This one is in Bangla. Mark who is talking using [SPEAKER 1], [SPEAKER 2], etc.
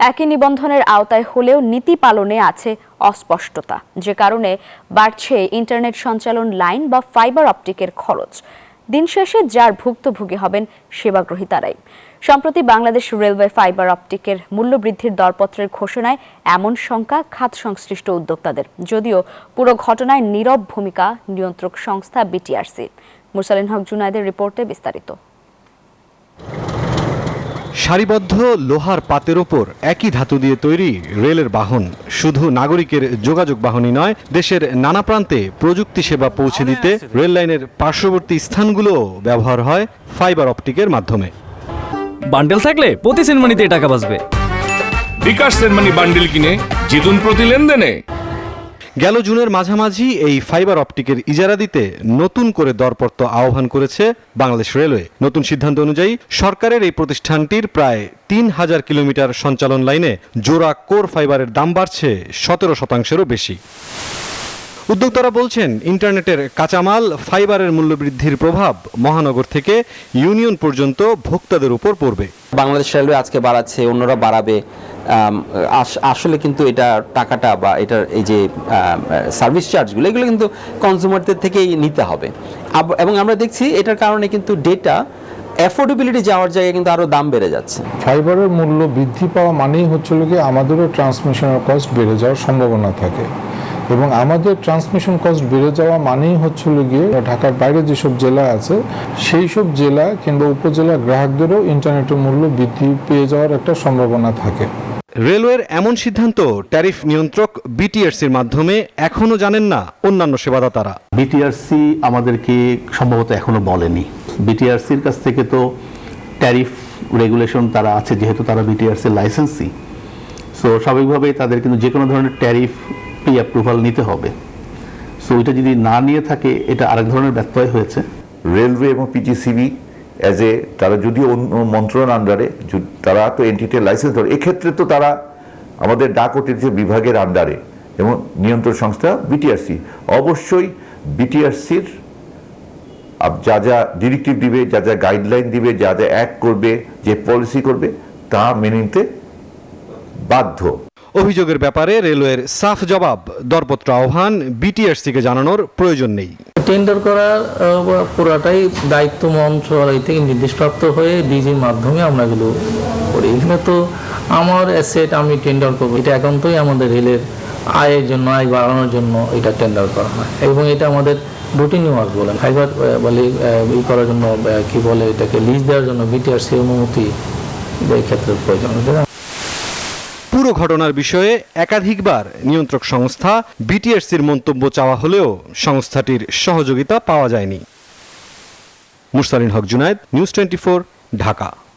[SPEAKER 1] একই নিবন্ধনের আওতায় হলেও নীতি পালনে আছে অস্পষ্টতা, যে কারণে বাড়ছে ইন্টারনেট সঞ্চালন লাইন বা ফাইবার অপটিকের খরচ। দিন শেষে যার ভুক্তভোগী হবেন সেবাগ্রহীতারাই। সম্প্রতি বাংলাদেশ রেলওয়ে ফাইবার অপটিকের মূল্য বৃদ্ধির দরপত্রের ঘোষণায় এমন শঙ্কা খাত সংশ্লিষ্ট উদ্যোক্তাদের, যদিও পুরো ঘটনায় নীরব ভূমিকা নিয়ন্ত্রক সংস্থা বিটিআরসি। মুরসালিন হক জুনায়েদের রিপোর্টে বিস্তারিত।
[SPEAKER 2] সারিবদ্ধ লোহার পাতের ওপর একই ধাতু দিয়ে তৈরি রেলের বাহন শুধু নাগরিকের যোগাযোগ বাহনই নয়, দেশের নানা প্রান্তে প্রযুক্তি সেবা পৌঁছে দিতে রেল লাইনের পার্শ্ববর্তী স্থানগুলো ব্যবহার হয় ফাইবার অপটিকের মাধ্যমে।
[SPEAKER 3] বান্ডেল থাকলে প্রতি সেনমানিতে টাকা বাঁচবে।
[SPEAKER 4] বিকাশ সেনমানি বান্ডেল কিনে জিতুন প্রতি লেনদেনে।
[SPEAKER 2] গেল জুনের মাঝামাঝি এই ফাইবার অপটিকের ইজারা দিতে নতুন করে দরপত্র আহ্বান করেছে বাংলাদেশ রেলওয়ে। নতুন সিদ্ধান্ত অনুযায়ী সরকারের এই প্রতিষ্ঠানটির প্রায় ৩,০০০ কিলোমিটার সঞ্চালন লাইনে জোড়া কোর ফাইবারের দাম বাড়ছে ১৭%-এরও বেশি। উদ্যোক্তারা বলছেন, ইন্টারনেটের কাঁচামাল ফাইবারের মূল্যবৃদ্ধির প্রভাব মহানগর থেকে ইউনিয়ন পর্যন্ত ভোক্তাদের উপর পড়বে।
[SPEAKER 5] বাংলাদেশ রেলওয়ে আজকে বাড়াচ্ছে, অন্যরা বাড়াবে। আসলে কিন্তু এটা টাকাটা বা এটার এই যে সার্ভিস চার্জগুলো, এগুলো কিন্তু কনজিউমারদের থেকেই নিতে হবে। এবং আমরা দেখছি এটার কারণে কিন্তু ডেটা অ্যাফোর্ডেবিলিটি যাওয়ার জায়গায় কিন্তু আরও দাম বেড়ে যাচ্ছে।
[SPEAKER 6] ফাইবারের মূল্য বৃদ্ধি পাওয়া মানেই হচ্ছে কি আমাদেরও ট্রান্সমিশনের কস্ট বেড়ে যাওয়ার সম্ভাবনা থাকে, এবং আমাদের ট্রান্সমিশন কস্ট বেড়ে যাওয়া মানেই হচ্ছিল গিয়ে ঢাকার বাইরে যেসব জেলা আছে সেই সব জেলা কিংবা উপজেলা গ্রাহকদেরও ইন্টারনেটের মূল্য বৃদ্ধি পেয়ে যাওয়ার একটা সম্ভাবনা থাকে।
[SPEAKER 2] রেলওয়ের এমন সিদ্ধান্ত ট্যারিফ নিয়ন্ত্রক বিটিআরসির মাধ্যমে এখনো জানেন না অন্যান্য সেবাদাতারা।
[SPEAKER 7] বিটিআরসি আমাদেরকে সম্ভবত এখনো বলেনি। বিটিআরসির কাছ থেকে তো ট্যারিফ রেগুলেশন তারা আছে, যেহেতু তারা বিটিআরসির লাইসেন্সি, সো স্বাভাবিকভাবেই তাদের কিন্তু যে কোনো ধরনের ট্যারিফ প্রি অ্যাপ্রুভাল নিতে হবে। সো এটা যদি না নিয়ে থাকে, এটা আরেক ধরনের ব্যত্যয় হয়েছে।
[SPEAKER 8] রেলওয়ে এবং পিজিসিবি তারা যদিও অন্য মন্ত্রণালয়ের আন্ডারে, তারা তো এনটিটির লাইসেন্স ধরে, এক্ষেত্রে তো তারা আমাদের ডাক ও টেলিযোগাযোগ বিভাগের আন্ডারে এবং নিয়ন্ত্রণ সংস্থা বিটিআরসি। অবশ্যই বিটিআরসির যা যা ডিরেক্টিভ দিবে, যা যা গাইডলাইন দিবে, যা যা অ্যাক্ট করবে, যে পলিসি করবে, তা মেনে নিতে বাধ্য।
[SPEAKER 2] অভিযোগের ব্যাপারে রেলওয়ের সাফ জবাব, দরপত্র আহ্বান বিটিআরসিকে জানানোর প্রয়োজন নেই।
[SPEAKER 9] টেন্ডার করার পুরাটাই দায়িত্ব মন্ত্রণালয় থেকে নির্দেশপ্রাপ্ত হয়ে ডিজির মাধ্যমে আমরা এগুলো করি। এখানে তো আমার অ্যাসেট আমি টেন্ডার করবো, এটা একান্তই আমাদের রেলের আয়ের জন্য, আয় বাড়ানোর জন্য এটা টেন্ডার করা হয়, এবং এটা আমাদের রুটিন ওয়ার্ক বলেন। ফাইবার বলে ই করার জন্য কি বলে, এটাকে লিজ দেওয়ার জন্য বিটিআরসি অনুমতি এই ক্ষেত্রে প্রয়োজন।
[SPEAKER 2] পুরো ঘটনার বিষয়ে একাধিকবার নিয়ন্ত্রক সংস্থা বিটিআরসির মন্তব্য চাওয়া হলেও সংস্থাটির সহযোগিতা পাওয়া যায়নি। মুরসালিন হক জুনায়েদ, নিউজ 24, ঢাকা।